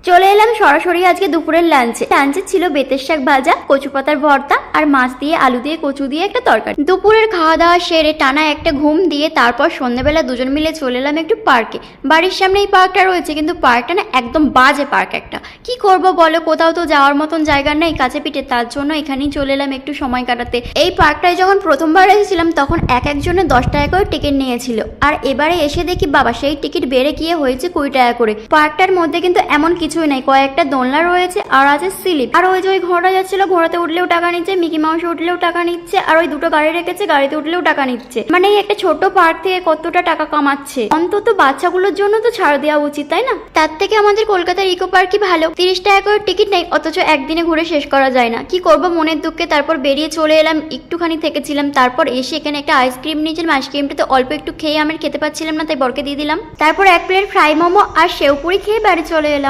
চলে এলাম সরাসরি আজকে দুপুরের লাঞ্চে ছিল বেতের শাক ভাজা, কচু পাতার ভর্তা আর মাছ দিয়ে আলু দিয়ে কচু দিয়ে একটা তরকারি। দুপুরের খাওয়া দাওয়া সেরে টানা একটা ঘুম দিয়ে তারপর সন্ধ্যাবেলা দুজন মিলে চলে এলাম একটু পার্কে। বাড়ির সামনে এই পার্কটা রয়েছে, কিন্তু পার্কটা না একদম বাজে পার্ক একটা। কি করব বলো, কোথাও তো যাওয়ার মতন জায়গা নেই কাছে পিঠে, তার জন্য এখানেই চলে এলাম একটু সময় কাটাতে। এই পার্কটায় যখন প্রথমবার এসেছিলাম তখন এক একজনের 10 টাকা করে টিকিট নিয়েছিল, আর এবারে এসে দেখি বাবা সেই টিকিট বেড়ে গিয়ে হয়েছে 20 টাকা করে। পার্কটার মধ্যে কিন্তু এমন কিছুই নাই, কয়েকটা দোলনা রয়েছে আর আছে স্লিপ। আর ওই যে ওই ঘোড়া যাচ্ছিল, ঘোড়াতে উঠলেও টাকা নিচ্ছে, মিকি মাউসে উঠলেও টাকা নিচ্ছে, আর ওই দুটো গাড়ি রেখেছে, গাড়িতে উঠলেও টাকা নিচ্ছে। মানে এই একটা ছোট পার্ক থেকে কতটা টাকা কামাচ্ছে। অন্তত বাচ্চাগুলোর জন্য তো ছাড় দেওয়া উচিত, তাই না? তার থেকে আমাদের কলকাতার ইকো পার্কই ভালো। 30 টাকা করে টিকিট নেই, অথচ একদিনে ঘুরে শেষ করা যায় না। কি করব মনের দুঃখে তারপর বেরিয়ে চলে এলাম। একটুখানি থেকেছিলাম, তারপর এসে এখানে একটা আইসক্রিম নিয়েছিলাম। আইসক্রিমটা তো অল্প একটু খেয়ে আমি খেতে পাচ্ছিলাম না, তাই বরকে দিয়ে দিলাম। তারপর 1 প্লেট ফ্রাই মোমো আর সেও পুরি খেয়ে বাড়ি চলে এলাম।